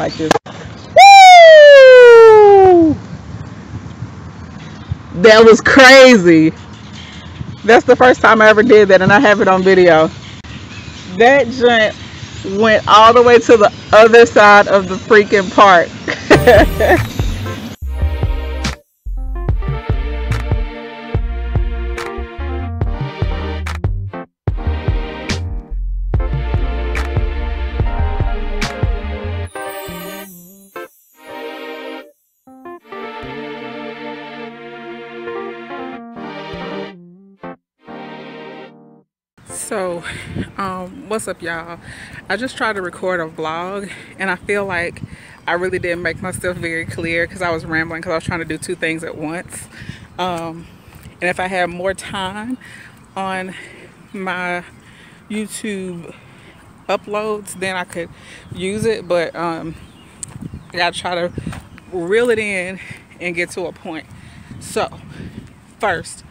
like this. Woo! That was crazy. That's the first time I ever did that, and I have it on video. That joint went all the way to the other side of the freaking park. So, what's up, y'all? I just tried to record a vlog, and I feel like I really didn't make myself very clear because I was rambling because I was trying to do two things at once. And if I had more time on my YouTube uploads, then I could use it, but I gotta try to reel it in and get to a point. So, first,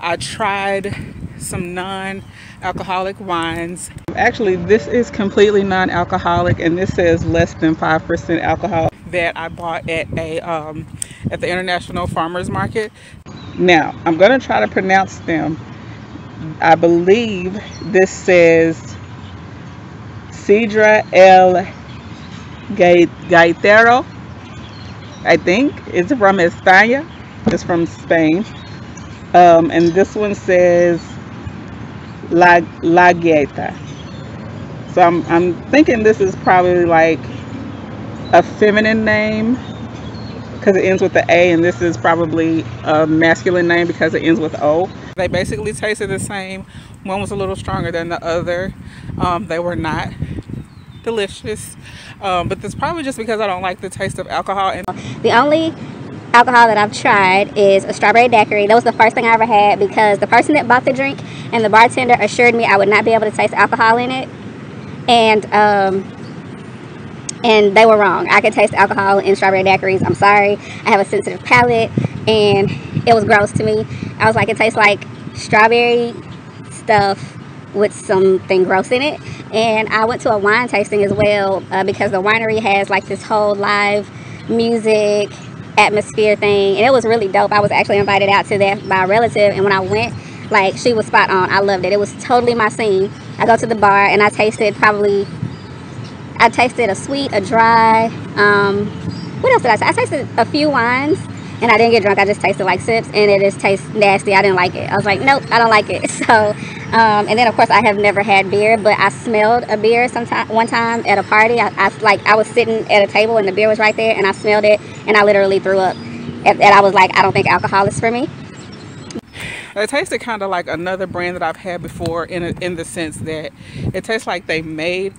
I tried some non-alcoholic wines. Actually, this is completely non-alcoholic, and this says less than 5% alcohol, that I bought at the International Farmers Market. Now, I'm going to try to pronounce them. I believe this says Sidra El Gaitero. I think it's from España. It's from Spain. And this one says La Gaita. So I'm thinking this is probably like a feminine name because it ends with the A, and this is probably a masculine name because it ends with O. They basically tasted the same. One was a little stronger than the other. They were not delicious, but that's probably just because I don't like the taste of alcohol. And the only alcohol that I've tried is a strawberry daiquiri. That was the first thing I ever had because the person that bought the drink and the bartender assured me I would not be able to taste alcohol in it, and they were wrong. I could taste alcohol in strawberry daiquiris. I'm sorry, I have a sensitive palate, and it was gross to me. I was like, it tastes like strawberry stuff with something gross in it. And I went to a wine tasting as well because the winery has like this whole live music atmosphere thing, and it was really dope. I was actually invited out to that by a relative, and when I went, like, she was spot on. I loved it. It was totally my scene. I go to the bar and I tasted a sweet, a dry, what else did I taste? I tasted a few wines, and I didn't get drunk. I just tasted like sips, and it just tastes nasty. I didn't like it. I was like, nope, I don't like it. So and then of course I have never had beer, but I smelled a beer one time at a party. I was sitting at a table and the beer was right there, and I smelled it, and I literally threw up. And I was like, I don't think alcohol is for me. It tasted kind of like another brand that I've had before in the sense that it tastes like they made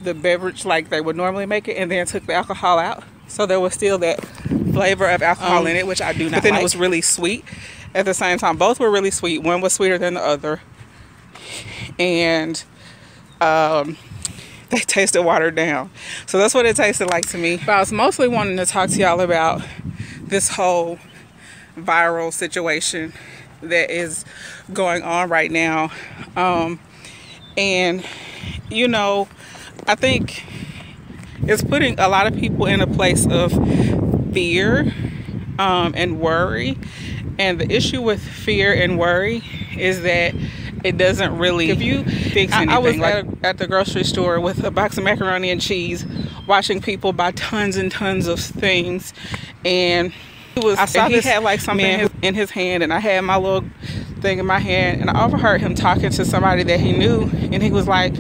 the beverage like they would normally make it and then took the alcohol out. So there was still that flavor of alcohol in it, which I do not like. But then it was really sweet at the same time. Both were really sweet. One was sweeter than the other. And they tasted watered down. So that's what it tasted like to me. But I was mostly wanting to talk to y'all about this whole viral situation that is going on right now. And, you know, I think it's putting a lot of people in a place of fear and worry. And the issue with fear and worry is that it doesn't really give you fix anything. I was at the grocery store with a box of macaroni and cheese, watching people buy tons and tons of things, and he had like something in his hand, and I had my little thing in my hand, and I overheard him talking to somebody that he knew, and he was like,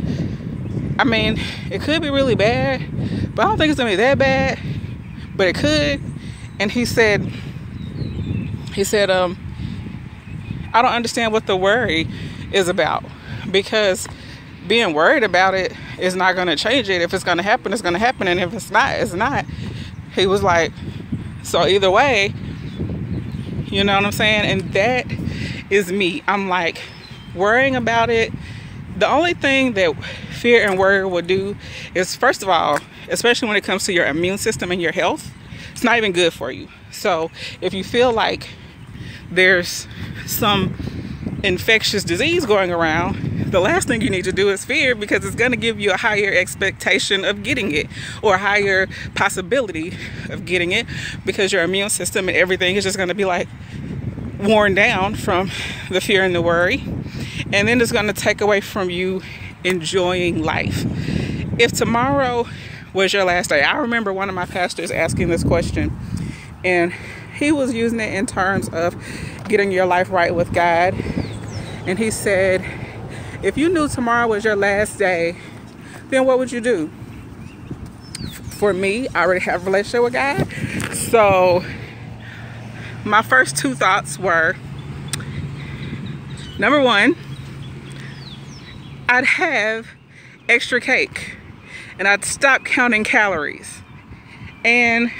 I mean, it could be really bad, but I don't think it's gonna be that bad, but it could. And he said, I don't understand what the worry is about, because being worried about it is not going to change it. If it's going to happen, it's going to happen, and if it's not, it's not. He was like, so either way, you know what I'm saying? And that is me. I'm like, worrying about it. The only thing that fear and worry will do is, first of all, especially when it comes to your immune system and your health, it's not even good for you. So if you feel like there's some infectious disease going around, the last thing you need to do is fear, because it's going to give you a higher expectation of getting it, or a higher possibility of getting it, because your immune system and everything is just going to be like worn down from the fear and the worry. And then it's going to take away from you enjoying life. If tomorrow was your last day, I remember one of my pastors asking this question, and he was using it in terms of getting your life right with God. And he said, if you knew tomorrow was your last day, then what would you do? For me, I already have a relationship with God. So my first two thoughts were, number one, I'd have extra cake and I'd stop counting calories. And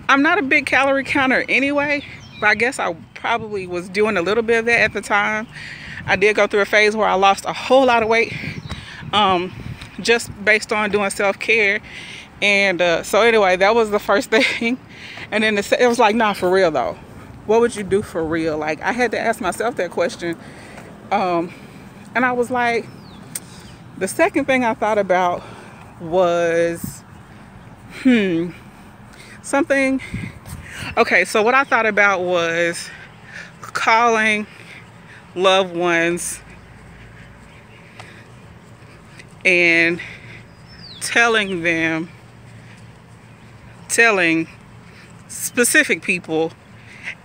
I'm not a big calorie counter anyway, but I guess I probably was doing a little bit of that at the time. I did go through a phase where I lost a whole lot of weight, just based on doing self-care. And so anyway, that was the first thing. And then it was like, nah, for real though, what would you do for real? Like, I had to ask myself that question. And I was like, the second thing I thought about was, something. Okay, so what I thought about was calling loved ones and telling specific people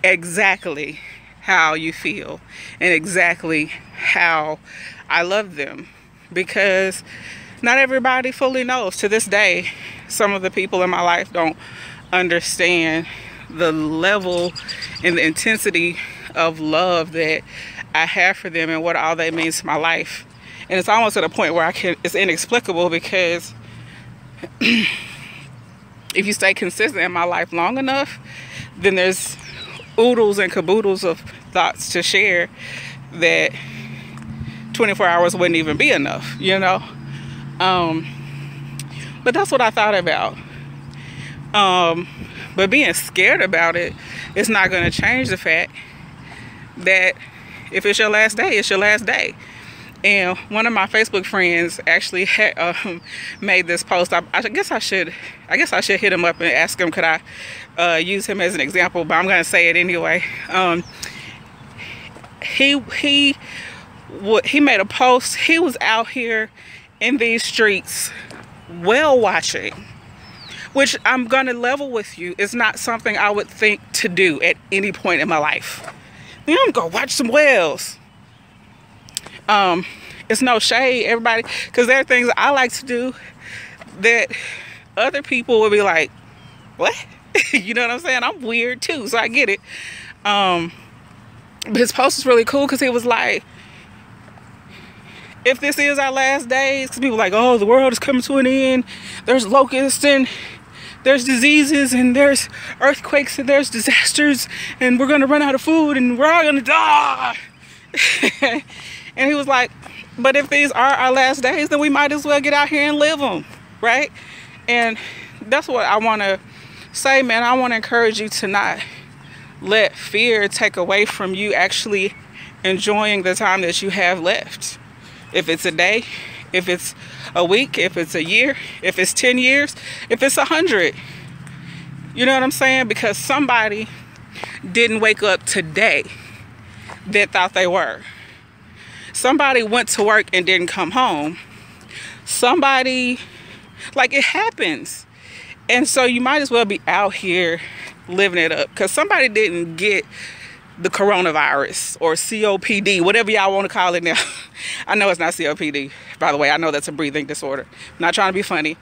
exactly how you feel and exactly how I love them, because not everybody fully knows. To this day, some of the people in my life don't understand the level and the intensity of love that I have for them and what all that means to my life. And it's almost at a point where it's inexplicable, because if you stay consistent in my life long enough, then there's oodles and caboodles of thoughts to share that 24 hours wouldn't even be enough, you know? But that's what I thought about. But being scared about it is not going to change the fact that if it's your last day, it's your last day. And one of my Facebook friends actually had, made this post. I guess I should hit him up and ask him, could I use him as an example? But I'm going to say it anyway. He made a post. He was out here in these streets whale watching, which I'm going to level with you, is not something I would think to do at any point in my life. I'm going to go watch some whales. It's no shade, everybody, because there are things I like to do that other people will be like, what? You know what I'm saying? I'm weird too, so I get it. But his post is really cool, because he was like, if this is our last days, because people are like, oh, the world is coming to an end, there's locusts and there's diseases and there's earthquakes and there's disasters and we're gonna run out of food and we're all gonna die. And he was like, but if these are our last days, then we might as well get out here and live them, right? And that's what I want to say, man. I want to encourage you to not let fear take away from you actually enjoying the time that you have left. If it's a day, if it's a week, if it's a year, if it's 10 years, if it's 100. You know what I'm saying? Because somebody didn't wake up today that thought they were. Somebody went to work and didn't come home. Somebody, like, it happens. And so you might as well be out here living it up, because somebody didn't get the coronavirus or COPD, whatever y'all want to call it now. I know it's not COPD, by the way. I know that's a breathing disorder. I'm not trying to be funny.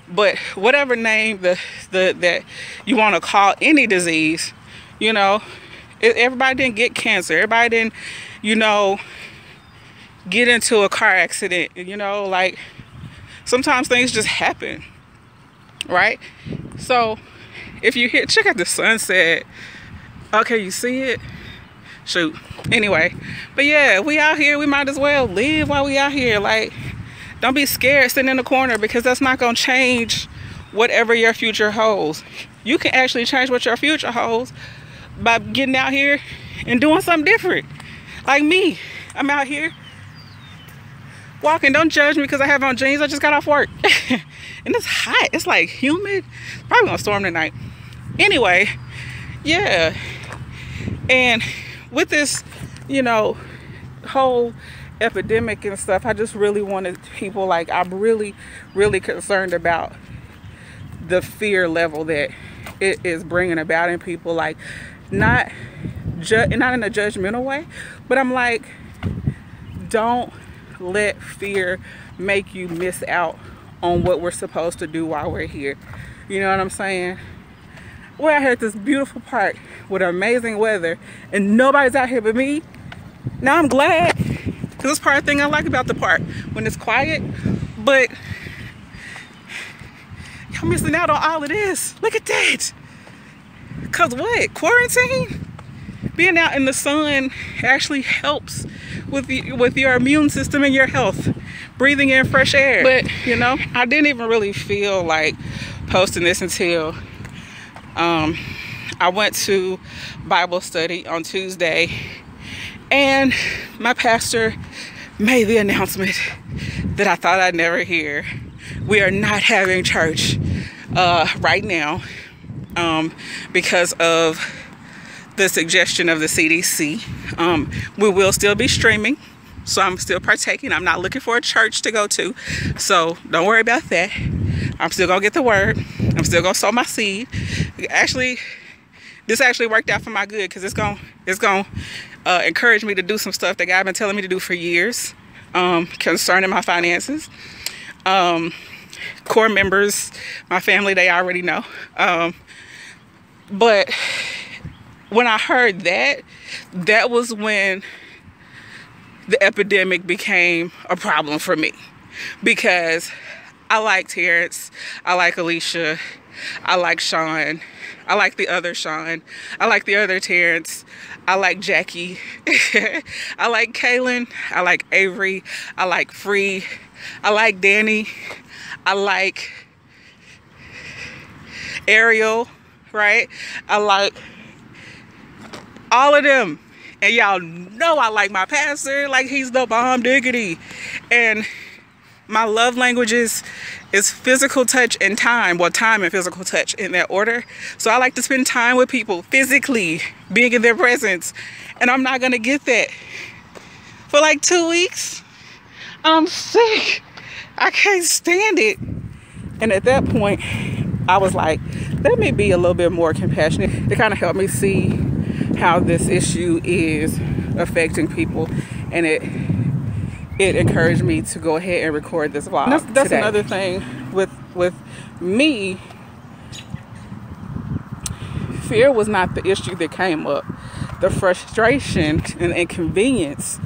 But whatever name that you want to call any disease, you know, everybody didn't get cancer. Everybody didn't, you know, get into a car accident. You know, like, sometimes things just happen, right? So if you hear, check out the sunset. Okay, you see it? Shoot. Anyway, but yeah, we out here, we might as well live while we out here. Like, don't be scared sitting in the corner, because that's not going to change whatever your future holds. You can actually change what your future holds by getting out here and doing something different. Like me, I'm out here walking. Don't judge me because I have on jeans. I just got off work. And it's hot. It's like humid. Probably gonna storm tonight. Anyway, yeah. And with this, you know, whole epidemic and stuff, I just really wanted people, like, I'm really, really concerned about the fear level that it is bringing about in people. Like, not in a judgmental way, but I'm like, don't let fear make you miss out on what we're supposed to do while we're here. You know what I'm saying? We're out here at this beautiful park with amazing weather and nobody's out here but me. Now I'm glad, because it's part of the thing I like about the park, when it's quiet. But y'all missing out on all of this. Look at that. Cause what? Quarantine? Being out in the sun actually helps with your immune system and your health. Breathing in fresh air. But, you know, I didn't even really feel like posting this until I went to Bible study on Tuesday, and my pastor made the announcement that I thought I'd never hear. We are not having church right now because of the suggestion of the CDC. We will still be streaming, so I'm still partaking. I'm not looking for a church to go to, so don't worry about that. I'm still gonna get the word. I'm still gonna sow my seed. Actually, this actually worked out for my good, because it's gonna encourage me to do some stuff that God been telling me to do for years concerning my finances. Core members, my family, they already know. But when I heard that, that was when the epidemic became a problem for me, because I like Terrence, I like Alicia, I like Sean, I like the other Sean, I like the other Terrence, I like Jackie, I like Kaylin, I like Avery, I like Free, I like Danny, I like Ariel, right? I like all of them. And y'all know I like my pastor, like he's the bomb diggity. And my love languages is physical touch and time. Well, time and physical touch in that order. So I like to spend time with people physically, being in their presence. And I'm not gonna get that for like 2 weeks. I'm sick. I can't stand it. And at that point, I was like, let me be a little bit more compassionate to kind of help me see how this issue is affecting people. And it encouraged me to go ahead and record this vlog. That's today. Another thing with me. Fear was not the issue that came up. The frustration and inconvenience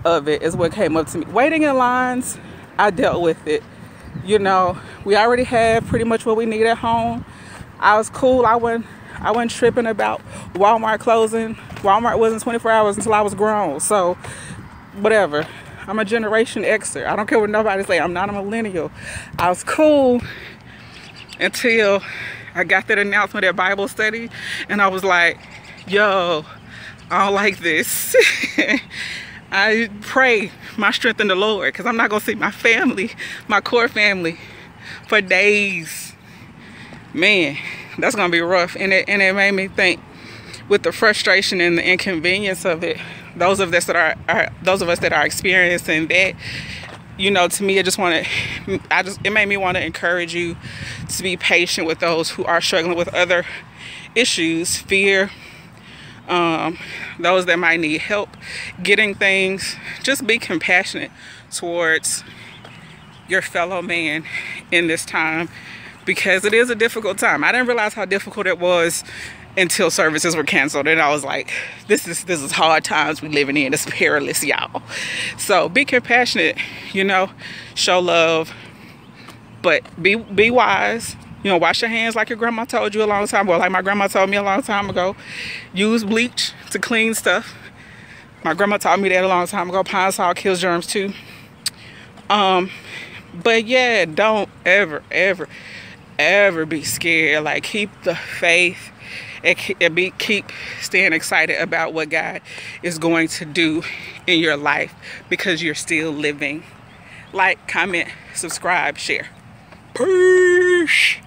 of it is what came up to me. Waiting in lines, I dealt with it. You know, we already had pretty much what we need at home. I was cool. I wasn't tripping about Walmart closing. Walmart wasn't 24 hours until I was grown. So, whatever. I'm a Generation Xer. I don't care what nobody say. I'm not a millennial. I was cool until I got that announcement at Bible study. And I was like, yo, I don't like this. I pray my strength in the Lord, because I'm not going to see my family, my core family, for days. Man, that's going to be rough. And it made me think, with the frustration and the inconvenience of it, those of us that are experiencing that, you know, to me, it made me want to encourage you to be patient with those who are struggling with other issues, fear, those that might need help getting things. Just be compassionate towards your fellow man in this time, because it is a difficult time. I didn't realize how difficult it was until services were canceled, and I was like, this is hard times we living in. It's perilous, y'all. So be compassionate, you know, show love, but be wise. You know, wash your hands like your grandma told you a long time ago, like my grandma told me a long time ago. Use bleach to clean stuff. My grandma taught me that a long time ago. Pine salt kills germs too. But yeah, don't ever be scared. Like, keep the faith and keep staying excited about what God is going to do in your life, because you're still living. like, comment, subscribe, share. Peace.